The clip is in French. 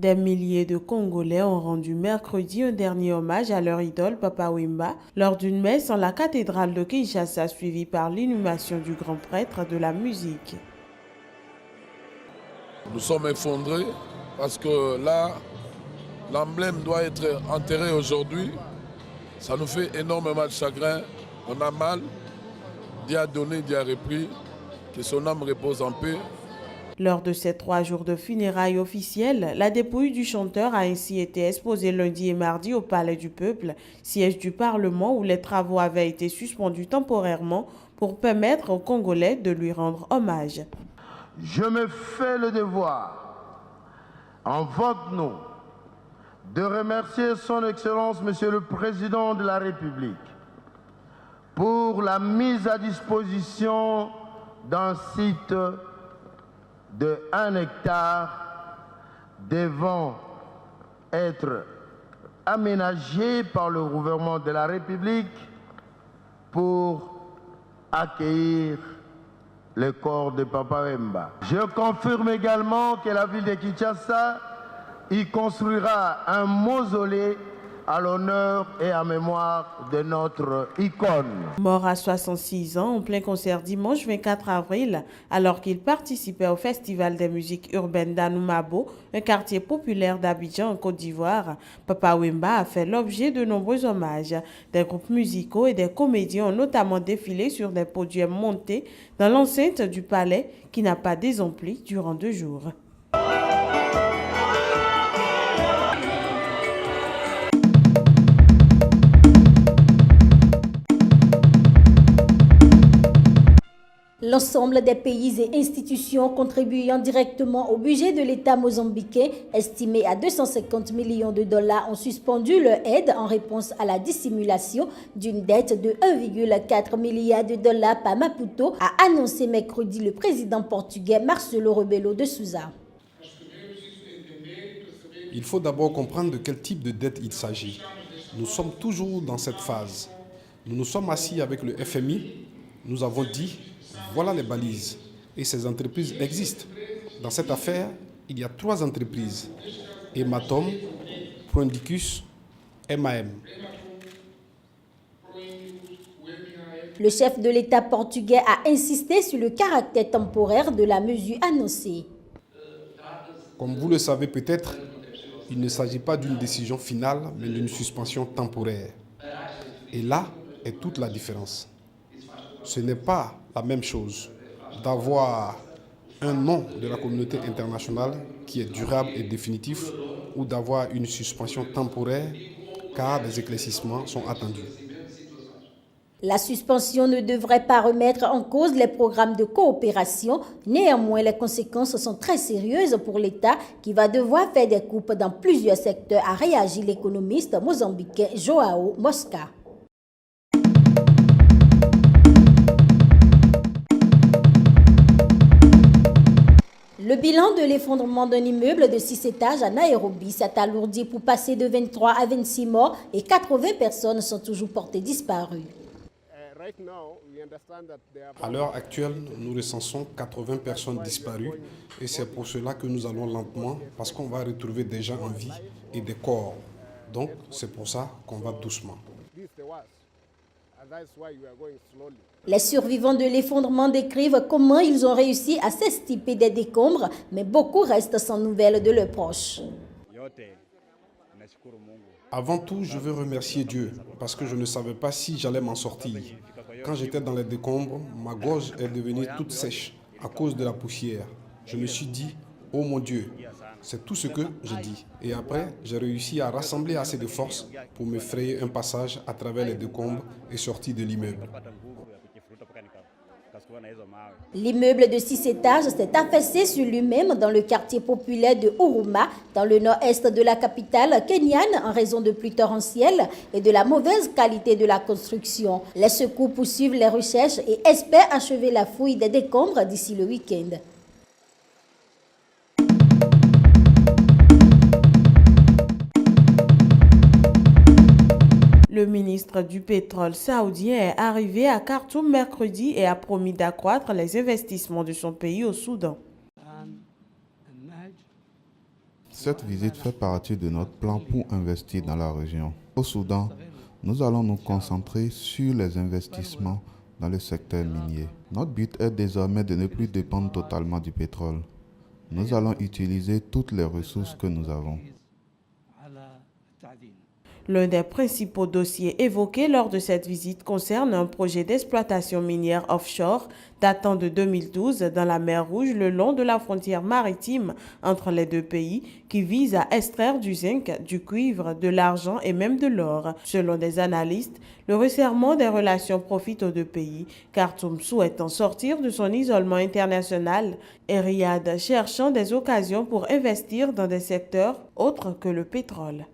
Des milliers de Congolais ont rendu mercredi un dernier hommage à leur idole Papa Wemba lors d'une messe en la cathédrale de Kinshasa suivie par l'inhumation du grand prêtre de la musique. Nous sommes effondrés parce que là, l'emblème doit être enterré aujourd'hui. Ça nous fait énormément de chagrin. On a mal. Dieu a donné, Dieu a repris. Que son âme repose en paix. Lors de ces 3 jours de funérailles officielles, la dépouille du chanteur a ainsi été exposée lundi et mardi au Palais du Peuple, siège du Parlement où les travaux avaient été suspendus temporairement pour permettre aux Congolais de lui rendre hommage. Je me fais le devoir, en votre nom, de remercier Son Excellence Monsieur le Président de la République pour la mise à disposition d'un site de 1 hectare devant être aménagé par le gouvernement de la République pour accueillir le corps de Papa Wemba. Je confirme également que la ville de Kinshasa y construira un mausolée à l'honneur et à mémoire de notre icône. Mort à 66 ans en plein concert dimanche 24 avril, alors qu'il participait au Festival des musiques urbaines d'Anoumabo, un quartier populaire d'Abidjan en Côte d'Ivoire, Papa Wemba a fait l'objet de nombreux hommages. Des groupes musicaux et des comédiens ont notamment défilé sur des podiums montés dans l'enceinte du palais qui n'a pas désempli durant 2 jours. L'ensemble des pays et institutions contribuant directement au budget de l'État mozambicain, estimé à 250 millions de dollars, ont suspendu leur aide en réponse à la dissimulation d'une dette de 1,4 milliard de dollars par Maputo, a annoncé mercredi le président portugais Marcelo Rebelo de Sousa. Il faut d'abord comprendre de quel type de dette il s'agit. Nous sommes toujours dans cette phase. Nous nous sommes assis avec le FMI, nous avons dit voilà les balises. Et ces entreprises existent. Dans cette affaire, il y a 3 entreprises. Ematom, Proindicus, MAM. Le chef de l'État portugais a insisté sur le caractère temporaire de la mesure annoncée. Comme vous le savez peut-être, il ne s'agit pas d'une décision finale, mais d'une suspension temporaire. Et là est toute la différence. Ce n'est pas la même chose d'avoir un nom de la communauté internationale qui est durable et définitif ou d'avoir une suspension temporaire car des éclaircissements sont attendus. La suspension ne devrait pas remettre en cause les programmes de coopération. Néanmoins, les conséquences sont très sérieuses pour l'État qui va devoir faire des coupes dans plusieurs secteurs, a réagi l'économiste mozambicain Joao Mosca. Le bilan de l'effondrement d'un immeuble de 6 étages à Nairobi s'est alourdi pour passer de 23 à 26 morts et 80 personnes sont toujours portées disparues. À l'heure actuelle, nous recensons 80 personnes disparues et c'est pour cela que nous allons lentement parce qu'on va retrouver des gens en vie et des corps. Donc c'est pour ça qu'on va doucement. Les survivants de l'effondrement décrivent comment ils ont réussi à s'extirper des décombres, mais beaucoup restent sans nouvelles de leurs proches. Avant tout, je veux remercier Dieu parce que je ne savais pas si j'allais m'en sortir. Quand j'étais dans les décombres, ma gorge est devenue toute sèche à cause de la poussière. Je me suis dit, oh mon Dieu, c'est tout ce que je dis. Et après, j'ai réussi à rassembler assez de force pour me frayer un passage à travers les décombres et sortir de l'immeuble. L'immeuble de 6 étages s'est affaissé sur lui-même dans le quartier populaire de Huruma, dans le nord-est de la capitale kenyane, en raison de pluies torrentielles et de la mauvaise qualité de la construction. Les secours poursuivent les recherches et espèrent achever la fouille des décombres d'ici le week-end. Le ministre du pétrole saoudien est arrivé à Khartoum mercredi et a promis d'accroître les investissements de son pays au Soudan. Cette visite fait partie de notre plan pour investir dans la région. Au Soudan, nous allons nous concentrer sur les investissements dans le secteur minier. Notre but est désormais de ne plus dépendre totalement du pétrole. Nous allons utiliser toutes les ressources que nous avons. L'un des principaux dossiers évoqués lors de cette visite concerne un projet d'exploitation minière offshore datant de 2012 dans la mer Rouge le long de la frontière maritime entre les deux pays qui vise à extraire du zinc, du cuivre, de l'argent et même de l'or. Selon des analystes, le resserrement des relations profite aux deux pays, Khartoum souhaitant sortir de son isolement international et Riyad cherchant des occasions pour investir dans des secteurs autres que le pétrole.